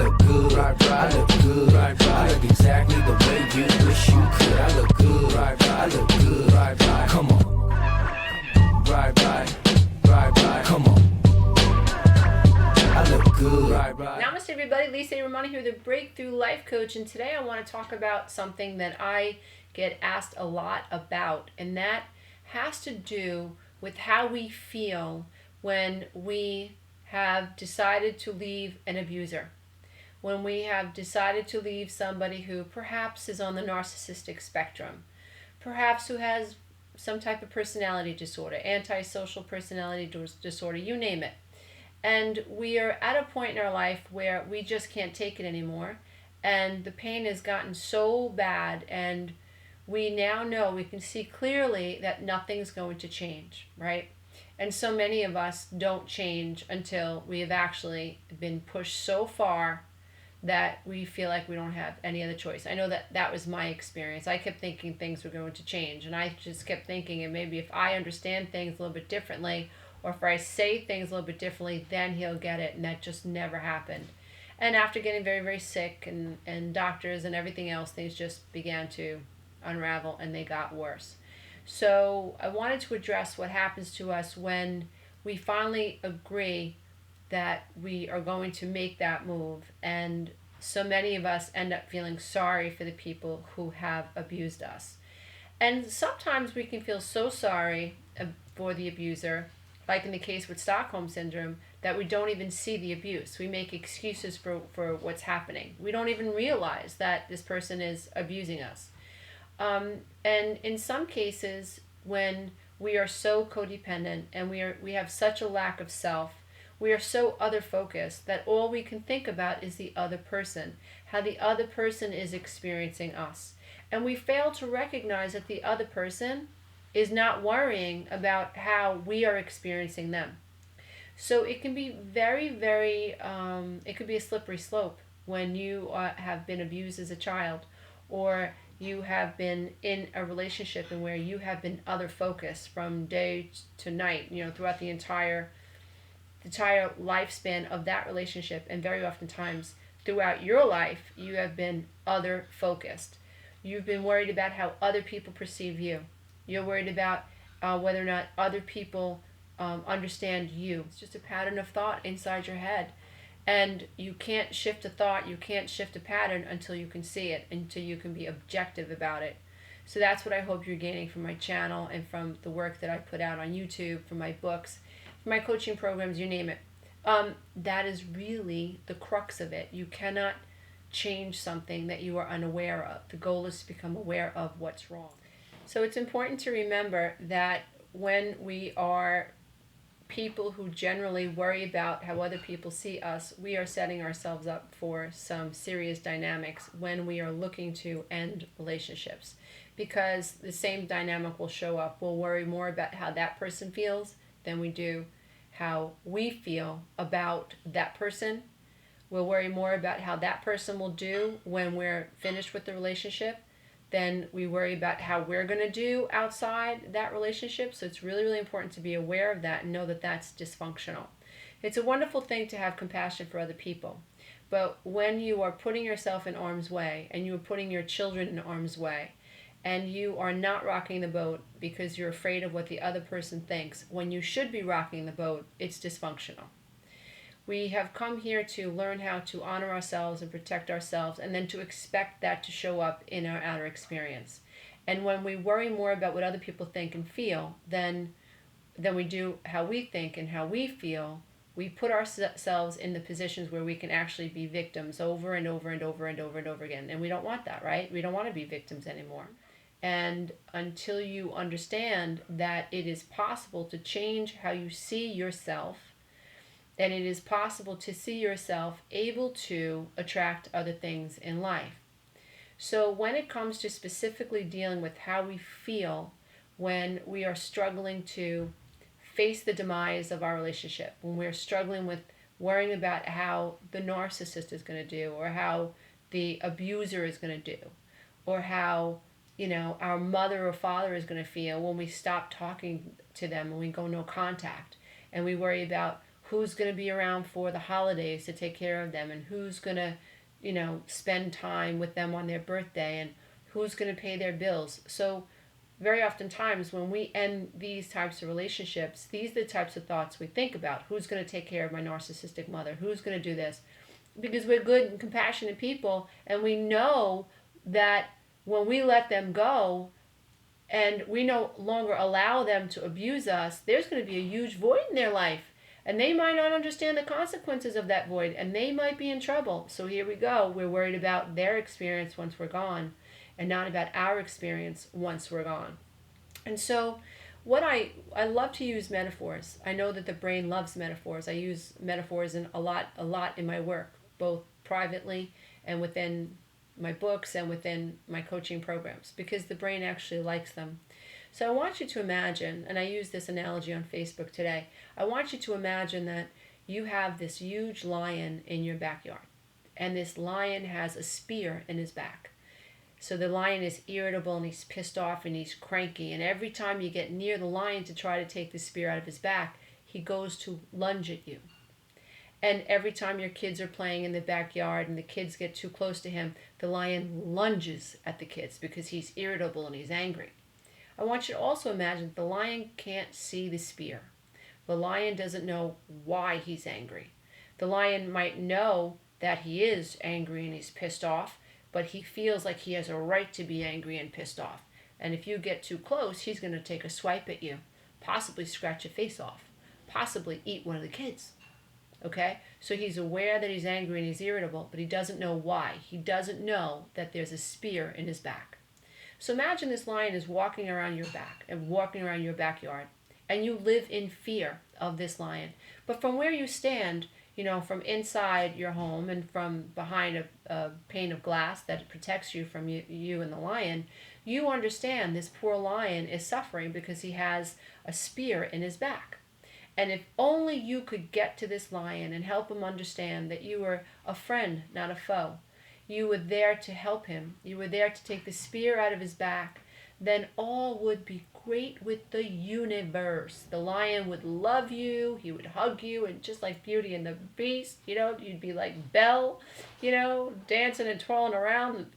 look good, I look good, I look exactly the way you wish you could. I look good, I look good, come on, come on. I look good. Namaste everybody, Lisa Romani here, the Breakthrough Life Coach, and today I want to talk about something that I get asked a lot about, and that has to do with how we feel when we have decided to leave an abuser. When we have decided to leave somebody who perhaps is on the narcissistic spectrum, perhaps who has some type of personality disorder, antisocial personality disorder, you name it. And we are at a point in our life where we just can't take it anymore, and the pain has gotten so bad, and we now know, we can see clearly that nothing's going to change, right? And so many of us don't change until we have actually been pushed so far that we feel like we don't have any other choice. I know that was my experience. I kept thinking things were going to change, and I just kept thinking, and maybe if I understand things a little bit differently, or if I say things a little bit differently, then he'll get it, and that just never happened. And after getting very, very sick, and doctors and everything else, things just began to unravel, and they got worse. So I wanted to address what happens to us when we finally agree that we are going to make that move, and so many of us end up feeling sorry for the people who have abused us. And sometimes we can feel so sorry for the abuser, like in the case with Stockholm Syndrome, that we don't even see the abuse. We make excuses for what's happening. We don't even realize that this person is abusing us. And in some cases, when we are so codependent and we have such a lack of self, we are so other focused that all we can think about is the other person, how the other person is experiencing us. And we fail to recognize that the other person is not worrying about how we are experiencing them. So it can be very, very, it could be a slippery slope when you have been abused as a child, or you have been in a relationship and where you have been other focused from day to night, throughout the entire lifespan of that relationship, and very oftentimes throughout your life, you have been other focused. You've been worried about how other people perceive you. You're worried about whether or not other people understand you. It's just a pattern of thought inside your head. And you can't shift a thought, you can't shift a pattern until you can see it, until you can be objective about it. So that's what I hope you're gaining from my channel and from the work that I put out on YouTube, from my books, from my coaching programs, you name it. That is really the crux of it. You cannot change something that you are unaware of. The goal is to become aware of what's wrong. So it's important to remember that when we are people who generally worry about how other people see us, we are setting ourselves up for some serious dynamics when we are looking to end relationships. Because the same dynamic will show up. We'll worry more about how that person feels than we do how we feel about that person. We'll worry more about how that person will do when we're finished with the relationship than we worry about how we're going to do outside that relationship. So it's really, really important to be aware of that and know that that's dysfunctional. It's a wonderful thing to have compassion for other people. But when you are putting yourself in harm's way, and you are putting your children in harm's way, and you are not rocking the boat because you're afraid of what the other person thinks, when you should be rocking the boat, it's dysfunctional. We have come here to learn how to honor ourselves and protect ourselves, and then to expect that to show up in our outer experience. And when we worry more about what other people think and feel than we do how we think and how we feel, we put ourselves in the positions where we can actually be victims over and over and over and over and over again. And we don't want that, right? We don't want to be victims anymore. And until you understand that it is possible to change how you see yourself, and it is possible to see yourself able to attract other things in life. So when it comes to specifically dealing with how we feel when we are struggling to face the demise of our relationship, when we're struggling with worrying about how the narcissist is going to do, or how the abuser is going to do, or how our mother or father is going to feel when we stop talking to them and we go no contact, and we worry about who's going to be around for the holidays to take care of them, and who's going to, spend time with them on their birthday, and who's going to pay their bills. So very oftentimes when we end these types of relationships, these are the types of thoughts we think about. Who's going to take care of my narcissistic mother? Who's going to do this? Because we're good and compassionate people, and we know that when we let them go and we no longer allow them to abuse us, there's going to be a huge void in their life. And they might not understand the consequences of that void, and they might be in trouble. So here we go. We're worried about their experience once we're gone, and not about our experience once we're gone. And so what I love to use metaphors. I know that the brain loves metaphors. I use metaphors a lot in my work, both privately and within my books and within my coaching programs, because the brain actually likes them. So I want you to imagine, and I use this analogy on Facebook today, I want you to imagine that you have this huge lion in your backyard, and this lion has a spear in his back. So the lion is irritable, and he's pissed off, and he's cranky, and every time you get near the lion to try to take the spear out of his back, he goes to lunge at you. And every time your kids are playing in the backyard and the kids get too close to him, the lion lunges at the kids because he's irritable and he's angry. I want you to also imagine the lion can't see the spear. The lion doesn't know why he's angry. The lion might know that he is angry and he's pissed off, but he feels like he has a right to be angry and pissed off. And if you get too close, he's going to take a swipe at you, possibly scratch your face off, possibly eat one of the kids. Okay? So he's aware that he's angry and he's irritable, but he doesn't know why. He doesn't know that there's a spear in his back. So imagine this lion is walking around your back and walking around your backyard, and you live in fear of this lion. But from where you stand, from inside your home and from behind a pane of glass that protects you from you and the lion, you understand this poor lion is suffering because he has a spear in his back. And if only you could get to this lion and help him understand that you were a friend, not a foe. You were there to help him. You were there to take the spear out of his back. Then all would be great with the universe. The lion would love you. He would hug you. And just like Beauty and the Beast, you'd be like Belle, dancing and twirling around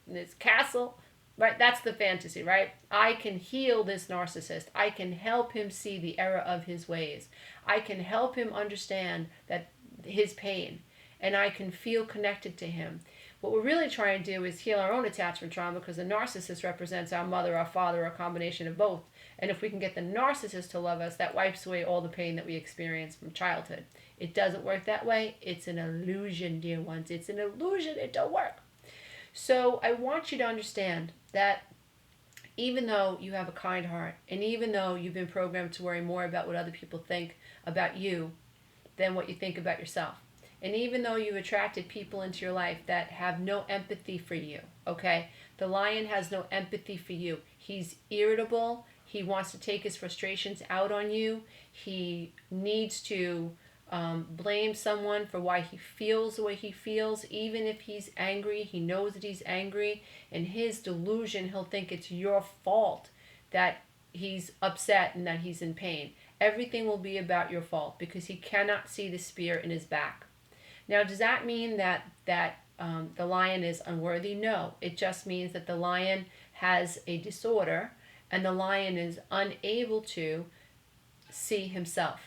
in this castle. Right? That's the fantasy, right? I can heal this narcissist. I can help him see the error of his ways. I can help him understand that his pain. And I can feel connected to him. What we're really trying to do is heal our own attachment trauma, because the narcissist represents our mother, our father, or a combination of both. And if we can get the narcissist to love us, that wipes away all the pain that we experience from childhood. It doesn't work that way. It's an illusion, dear ones. It's an illusion. It don't work. So I want you to understand that even though you have a kind heart, and even though you've been programmed to worry more about what other people think about you than what you think about yourself, and even though you've attracted people into your life that have no empathy for you, okay? The lion has no empathy for you. He's irritable. He wants to take his frustrations out on you. He needs to blame someone for why he feels the way he feels. Even if he's angry, he knows that he's angry. In his delusion, he'll think it's your fault that he's upset and that he's in pain. Everything will be about your fault because he cannot see the spear in his back. Now, does that mean that the lion is unworthy? No. It just means that the lion has a disorder and the lion is unable to see himself.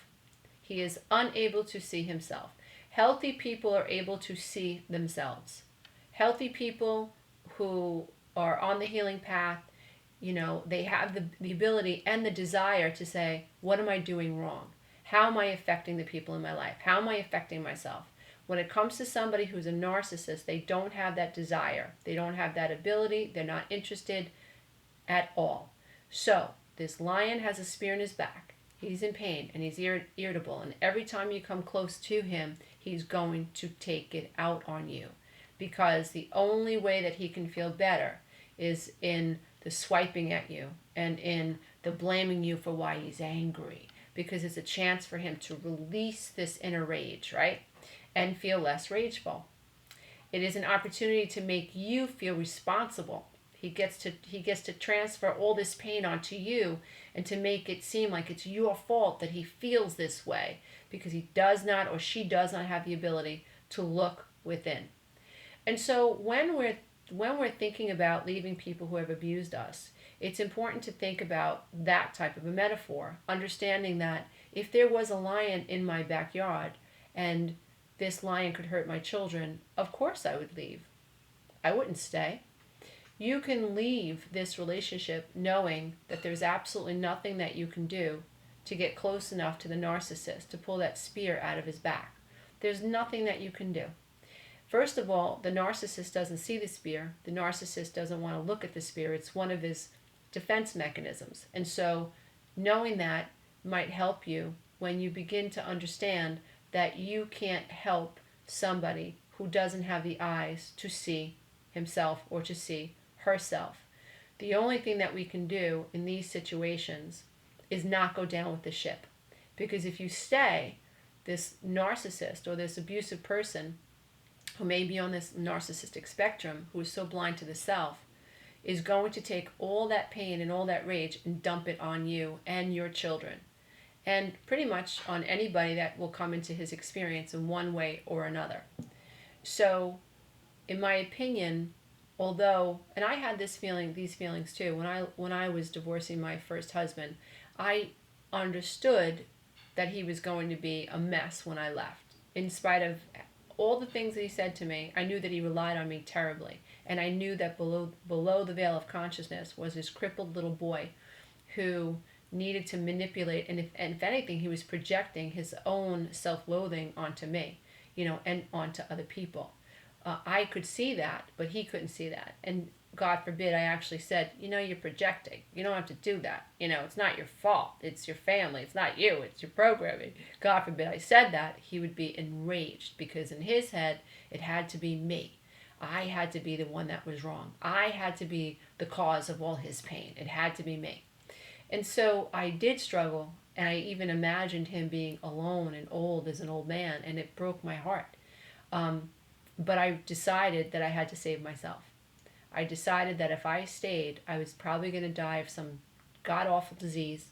He is unable to see himself. Healthy people are able to see themselves. Healthy people who are on the healing path, they have the ability and the desire to say, what am I doing wrong? How am I affecting the people in my life? How am I affecting myself? When it comes to somebody who's a narcissist, they don't have that desire. They don't have that ability. They're not interested at all. So this lion has a spear in his back. He's in pain and he's irritable. And every time you come close to him, he's going to take it out on you. Because the only way that he can feel better is in the swiping at you and in the blaming you for why he's angry. Because it's a chance for him to release this inner rage, right? And feel less rageful. It is an opportunity to make you feel responsible. He gets to transfer all this pain onto you and to make it seem like it's your fault that he feels this way, because he does not, or she does not, have the ability to look within. And so when we're thinking about leaving people who have abused us, it's important to think about that type of a metaphor, understanding that if there was a lion in my backyard and this lion could hurt my children, of course I would leave. I wouldn't stay. You can leave this relationship knowing that there's absolutely nothing that you can do to get close enough to the narcissist to pull that spear out of his back. There's nothing that you can do. First of all, the narcissist doesn't see the spear. The narcissist doesn't want to look at the spear. It's one of his defense mechanisms. And so knowing that might help you when you begin to understand that you can't help somebody who doesn't have the eyes to see himself or to see herself. The only thing that we can do in these situations is not go down with the ship. Because if you stay, this narcissist or this abusive person who may be on this narcissistic spectrum, who is so blind to the self, is going to take all that pain and all that rage and dump it on you and your children. And pretty much on anybody that will come into his experience in one way or another. So, in my opinion, although, and I had these feelings too, when I was divorcing my first husband, I understood that he was going to be a mess when I left. In spite of all the things that he said to me, I knew that he relied on me terribly. And I knew that below the veil of consciousness was this crippled little boy who needed to manipulate, and if anything, he was projecting his own self-loathing onto me, and onto other people. I could see that, but he couldn't see that. And God forbid, I actually said, you're projecting. You don't have to do that. It's not your fault. It's your family. It's not you. It's your programming. God forbid I said that. He would be enraged, because in his head, it had to be me. I had to be the one that was wrong. I had to be the cause of all his pain. It had to be me. And so I did struggle, and I even imagined him being alone and old as an old man, and it broke my heart. But I decided that I had to save myself. I decided that if I stayed, I was probably going to die of some god-awful disease.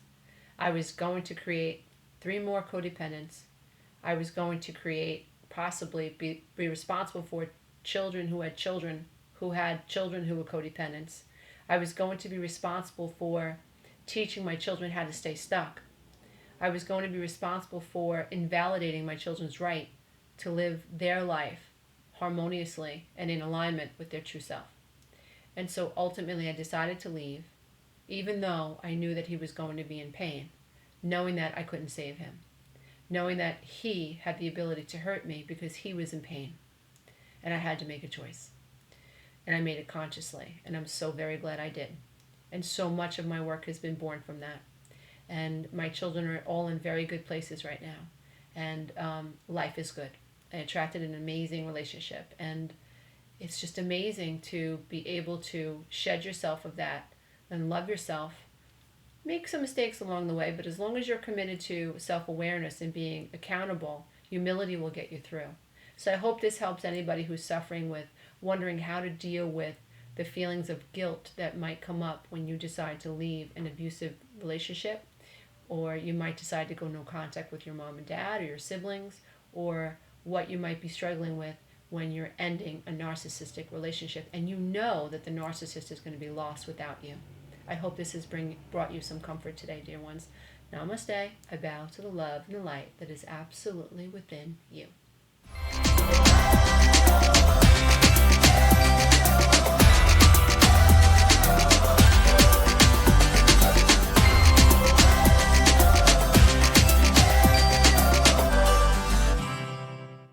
I was going to create 3 more codependents. I was going to create, possibly be responsible for children who had children who were codependents. I was going to be responsible for teaching my children how to stay stuck. I was going to be responsible for invalidating my children's right to live their life harmoniously and in alignment with their true self. And so ultimately I decided to leave, even though I knew that he was going to be in pain, knowing that I couldn't save him, knowing that he had the ability to hurt me because he was in pain. And I had to make a choice. And I made it consciously, and I'm so very glad I did. And so much of my work has been born from that. And my children are all in very good places right now. And life is good. I attracted an amazing relationship. And it's just amazing to be able to shed yourself of that and love yourself. Make some mistakes along the way, but as long as you're committed to self-awareness and being accountable, humility will get you through. So I hope this helps anybody who's suffering with wondering how to deal with the feelings of guilt that might come up when you decide to leave an abusive relationship, or you might decide to go no contact with your mom and dad or your siblings, or what you might be struggling with when you're ending a narcissistic relationship and you know that the narcissist is going to be lost without you. I hope this has brought you some comfort today, dear ones. Namaste. I bow to the love and the light that is absolutely within you.